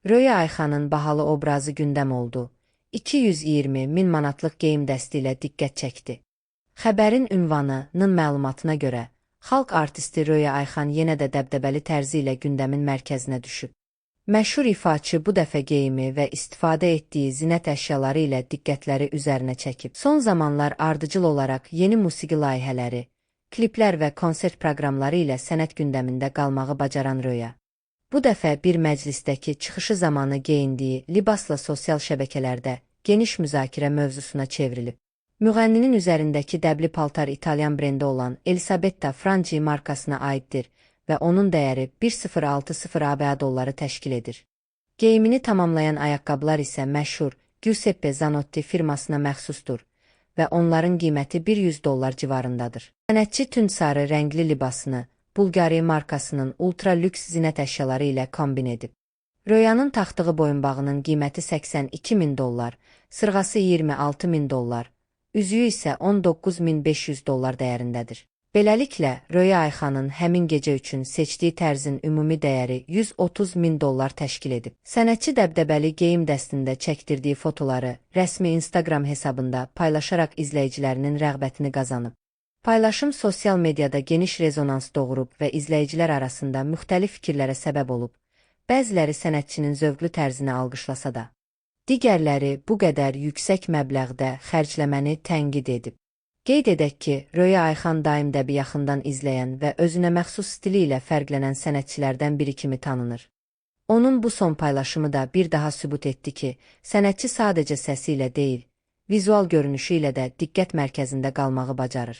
Röya Ayxanın bahalı obrazı gündəm oldu. 220 min manatlıq geyim dəsti ilə diqqət çəkdi. Xəbərin ünvanının məlumatına görə, xalq artisti Röya Ayxan yenə də dəbdəbəli tərzi ilə gündəmin mərkəzinə düşüb. Məşhur ifaçı bu dəfə geyimi və istifadə etdiyi zinət əşyaları ilə diqqətləri üzərinə çəkib. Son zamanlar ardıcıl olaraq yeni musiqi layihələri, kliplər və konsert proqramları ilə sənət gündəmində qalmağı bacaran Röya, bu dəfə bir məclisdəki çıxışı zamanı geyindiyi libasla sosial şəbəkələrdə geniş müzakirə mövzusuna çevrilib. Müğənninin üzərindəki dəbli paltar İtalyan brendi olan Elisabetta Frangi markasına aiddir və onun dəyəri 1060 ABA dolları təşkil edir. Geyimini tamamlayan ayaqqabılar isə məşhur Giuseppe Zanotti firmasına məxsusdur və onların qiyməti $100 civarındadır. Sənətçi tünd sarı rəngli libasını Bulgari markasının ultra lüks zinət əşyaları ilə kombin edib. Röyanın taxtığı boyunbağının qiyməti $82.000, sırğası $26.000, üzüyü isə $19.500 dəyərindədir. Beləliklə, Röya Ayxanın həmin gecə üçün seçdiyi tərzin ümumi dəyəri $130.000 təşkil edib. Sənətçi dəbdəbəli geyim dəstində çəkdirdiyi fotoları rəsmi Instagram hesabında paylaşaraq izləyicilərinin rəğbətini qazanıb. Paylaşım sosial mediada geniş rezonans doğurub və izləyicilər arasında müxtəlif fikirlərə səbəb olub. Bəziləri sənətçinin zövqlü tərzini alqışlasa da, digərləri bu qədər yüksək məbləğdə xərcləməni tənqid edib. Qeyd edək ki, Röya Ayxan daim dəbi yaxından izləyən və özünə məxsus stili ilə fərqlənən sənətçilərdən biri kimi tanınır. Onun bu son paylaşımı da bir daha sübut etdi ki, sənətçi sadəcə səsi ilə deyil, vizual görünüşü ilə də diqqət mərkəzində qalmağı bacarır.